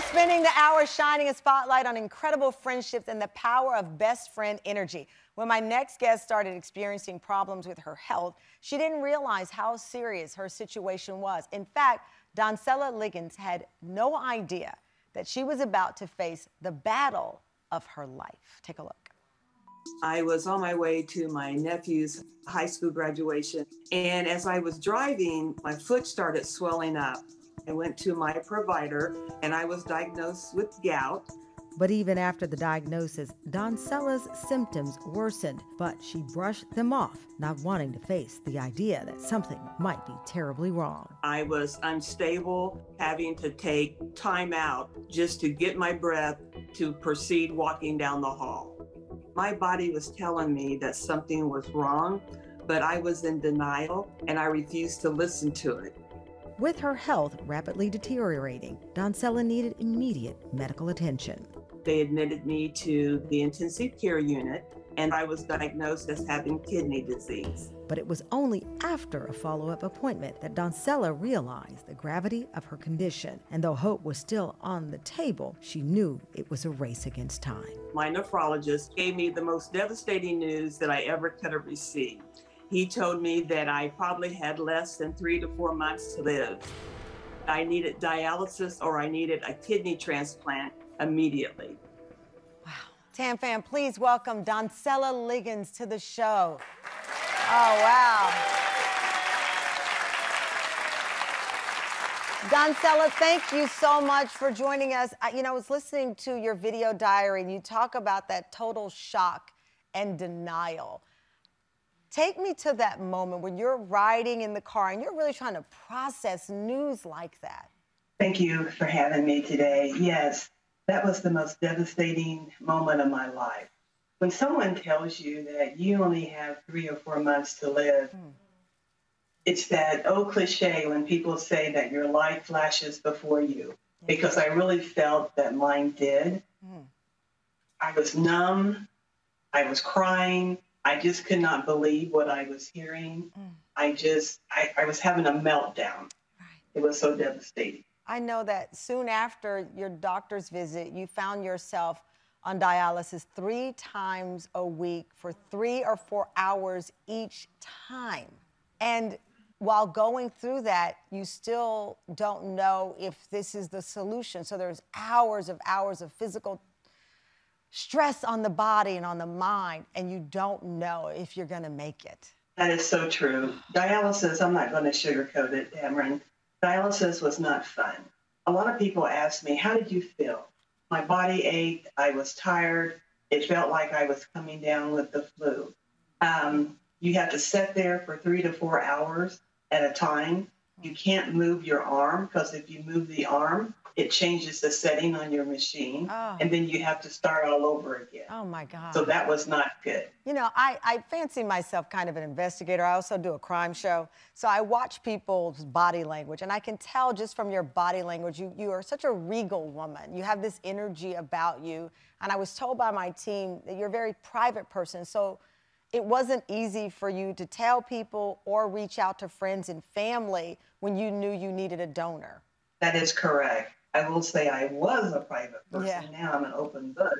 Spending the hour shining a spotlight on incredible friendships and the power of best friend energy. When my next guest started experiencing problems with her health, she didn't realize how serious her situation was. In fact, Doncella Liggins had no idea that she was about to face the battle of her life. Take a look. I was on my way to my nephew's high school graduation, and as I was driving, my foot started swelling up. I went to my provider, and I was diagnosed with gout. But even after the diagnosis, Doncella's symptoms worsened, but she brushed them off, not wanting to face the idea that something might be terribly wrong. I was unstable, having to take time out just to get my breath to proceed walking down the hall. My body was telling me that something was wrong, but I was in denial, and I refused to listen to it. With her health rapidly deteriorating, Doncella needed immediate medical attention. They admitted me to the intensive care unit, and I was diagnosed as having kidney disease. But it was only after a follow-up appointment that Doncella realized the gravity of her condition. And though hope was still on the table, she knew it was a race against time. My nephrologist gave me the most devastating news that I ever could have received. He told me that I probably had less than 3 to 4 months to live. I needed dialysis or I needed a kidney transplant immediately. Wow. Tam fam, please welcome Doncella Liggins to the show. Oh, wow. Doncella, thank you so much for joining us. I was listening to your video diary, and you talk about that total shock and denial. Take me to that moment when you're riding in the car and you're really trying to process news like that. Thank you for having me today. Yes, that was the most devastating moment of my life. When someone tells you that you only have 3 or 4 months to live, it's that old cliche when people say that your life flashes before you, because I really felt that mine did. I was numb. I was crying. I just could not believe what I was hearing. I was having a meltdown. It was so devastating. I know that soon after your doctor's visit, you found yourself on dialysis 3 times a week for 3 or 4 hours each time. And while going through that, you still don't know if this is the solution. So there's hours of physical stress on the body and on the mind, and you don't know if you're going to make it. That is so true. Dialysis, I'm not going to sugarcoat it, Cameron. Dialysis was not fun. A lot of people ask me, how did you feel? My body ached. I was tired. It felt like I was coming down with the flu. You have to sit there for 3 to 4 hours at a time. You can't move your arm, because if you move the arm, it changes the setting on your machine, and then you have to start all over again. Oh, my God. So that was not good. You know, I fancy myself kind of an investigator. I also do a crime show. So I watch people's body language, and I can tell just from your body language, you are such a regal woman. You have this energy about you. And I was told by my team that you're a very private person. So it wasn't easy for you to tell people or reach out to friends and family when you knew you needed a donor. That is correct. I will say I was a private person. Yeah. Now I'm an open book.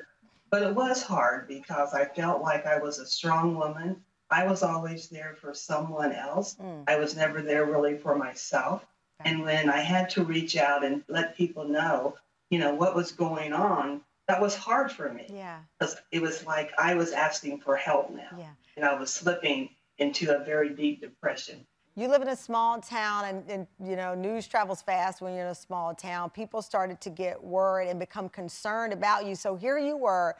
But it was hard because I felt like I was a strong woman. I was always there for someone else. I was never there really for myself. And when I had to reach out and let people know, what was going on, that was hard for me. Yeah. Because it was like I was asking for help now. Yeah. And I was slipping into a very deep depression. You live in a small town, and news travels fast when you're in a small town. People started to get worried and become concerned about you. So here you were,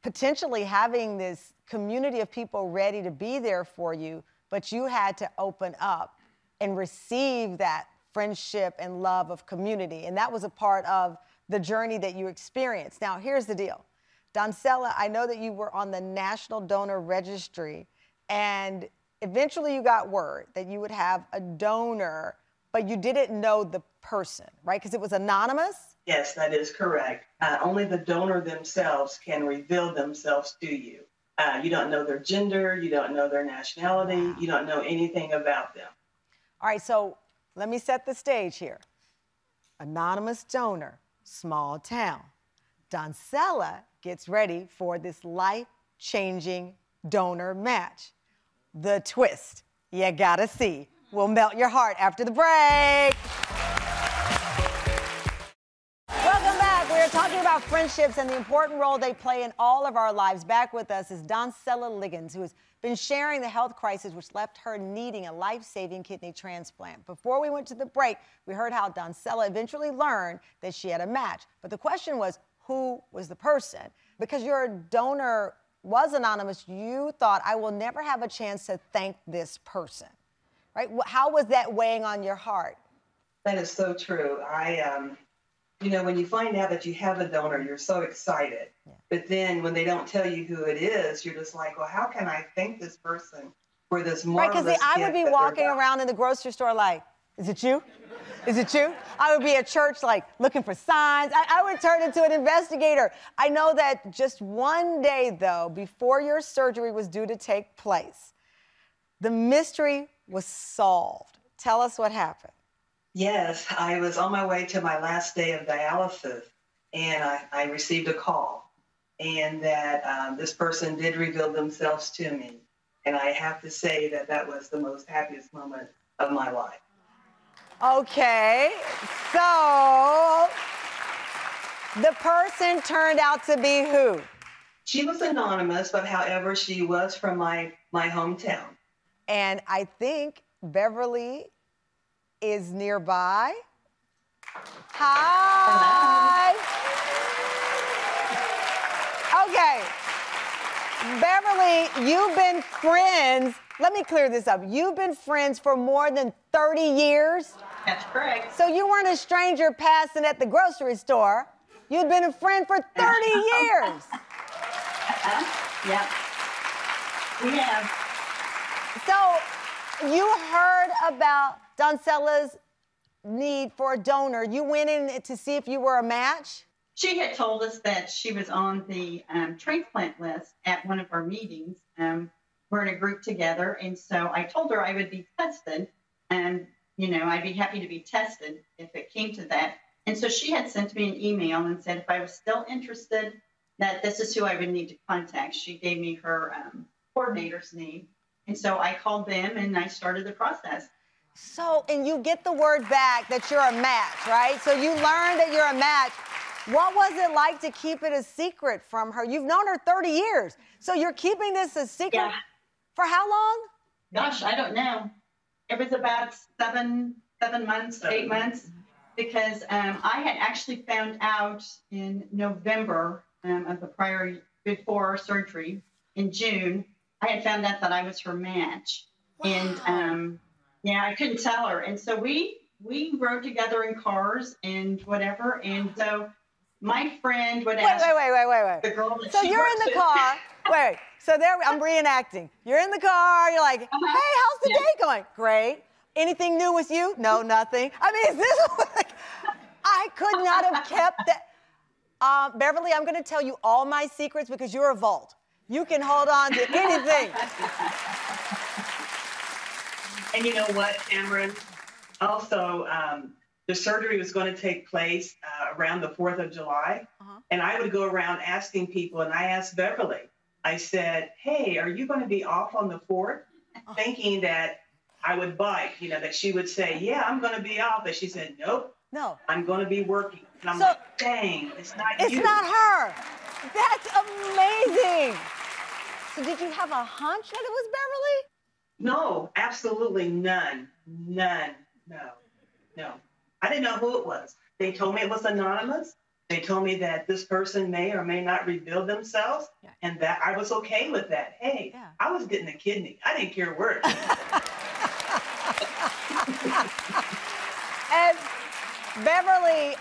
potentially having this community of people ready to be there for you, but you had to open up and receive that friendship and love of community. And that was a part of the journey that you experienced. Now, here's the deal. Doncella, I know that you were on the National Donor Registry, and eventually you got word that you would have a donor, but you didn't know the person, right? Because it was anonymous? Yes, that is correct. Only the donor themselves can reveal themselves to you. You don't know their gender, you don't know their nationality, you don't know anything about them. All right, so let me set the stage here. Anonymous donor. small town. Doncella gets ready for this life-changing donor match. The twist you gotta see will melt your heart after the break. Welcome back. We are talking about friendships and the important role they play in all of our lives. Back with us is Doncella Liggins, who has been sharing the health crisis which left her needing a life-saving kidney transplant. Before we went to the break, we heard how Doncella eventually learned that she had a match. But the question was, who was the person? Because your donor was anonymous, you thought, I will never have a chance to thank this person, right? How was that weighing on your heart? That is so true. You know, when you find out that you have a donor, you're so excited. Yeah. But then when they don't tell you who it is, you're just like, well, how can I thank this person for this marvelous Right, because I would be walking around in the grocery store like, is it you? Is it you? I would be at church like looking for signs. I would turn into an investigator. I know that just one day, though, before your surgery was due to take place, the mystery was solved. Tell us what happened. Yes, I was on my way to my last day of dialysis, and I received a call, and that this person did reveal themselves to me. And I have to say that that was the most happiest moment of my life. Okay, so the person turned out to be who? She was anonymous, but however, she was from my hometown. And I think Beverly is nearby. Hi. Okay. Beverly, you've been friends. Let me clear this up. You've been friends for more than 30 years. That's correct. So you weren't a stranger passing at the grocery store. You'd been a friend for 30 years. Yep. We have. So you heard about Doncella's need for a donor. You went in to see if you were a match? She had told us that she was on the transplant list at one of our meetings. We're in a group together, and so I told her I would be tested, and, you know, I'd be happy to be tested if it came to that. And so she had sent me an email and said if I was still interested, that this is who I would need to contact. She gave me her coordinator's name. And so I called them and I started the process. So, and you get the word back that you're a match, right? So you learned that you're a match. What was it like to keep it a secret from her? You've known her 30 years. So you're keeping this a secret for how long? Gosh, I don't know. It was about seven months, 8 months, because I had actually found out in November of the prior, before surgery, in June, I had found out that I was her match. Wow. And yeah, I couldn't tell her. And so we rode together in cars and whatever. And so my friend would ask. Wait. The girl that so you're in the car. Wait. So there, I'm reenacting. You're in the car. You're like, hey, how's the day going? Great. Anything new with you? No, nothing. I mean, is this like, I could not have kept that. Beverly, I'm going to tell you all my secrets because you're a vault. You can hold on to anything. And you know what, Cameron? Also, the surgery was going to take place around the 4th of July. And I would go around asking people, and I asked Beverly, I said, hey, are you going to be off on the 4th? Thinking that I would bite, you know, that she would say, yeah, I'm going to be off. But she said, nope. No. I'm going to be working. And I'm like, dang, it's not you. It's not her. That's amazing. So did you have a hunch that it was Beverly? No, absolutely none. None. No. I didn't know who it was. They told me it was anonymous. They told me that this person may or may not reveal themselves, and that I was okay with that. Hey, I was getting a kidney. I didn't care where it was. And Beverly,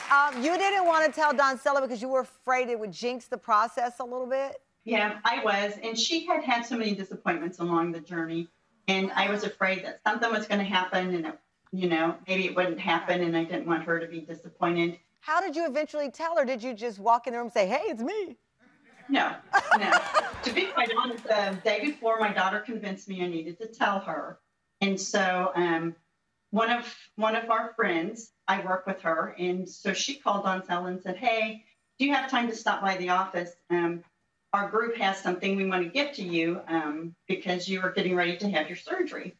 you didn't want to tell Doncella because you were afraid it would jinx the process a little bit? Yeah, I was. And she had had so many disappointments along the journey. And I was afraid that something was going to happen and, you know, maybe it wouldn't happen. And I didn't want her to be disappointed. How did you eventually tell her? Did you just walk in the room and say, hey, it's me? No. To be quite honest, the day before, my daughter convinced me I needed to tell her. And so one of our friends, I work with her. And so she called Doncella and said, hey, do you have time to stop by the office? Our group has something we want to give to you because you are getting ready to have your surgery.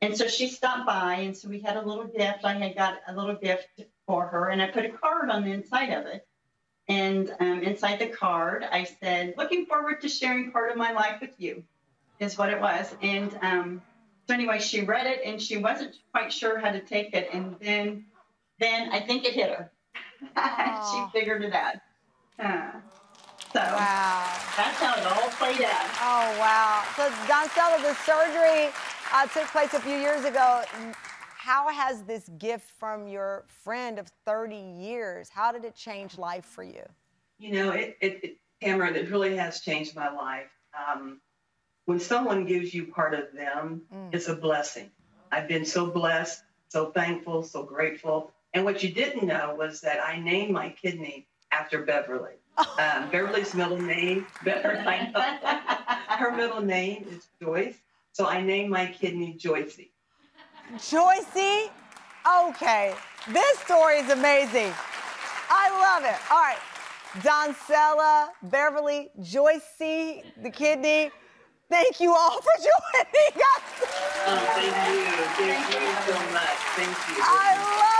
And so she stopped by, and so we had a little gift. I had got a little gift for her, and I put a card on the inside of it. And inside the card, I said, looking forward to sharing part of my life with you, is what it was. And so anyway, she read it, and she wasn't quite sure how to take it. And then I think it hit her. She figured it out. So wow. That's how it all played out. Oh, wow. So, Doncella, the surgery took place a few years ago. How has this gift from your friend of 30 years, how did it change life for you? You know, Cameron, it really has changed my life. When someone gives you part of them, it's a blessing. I've been so blessed, so thankful, so grateful. And what you didn't know was that I named my kidney after Beverly. Beverly's middle name, her middle name is Joyce. So I named my kidney Joycey. Joycey? Okay. This story is amazing. I love it. All right. Doncella, Beverly, Joycey, the kidney. Thank you all for joining us. Oh, thank you. Thank you so much. Thank you. I love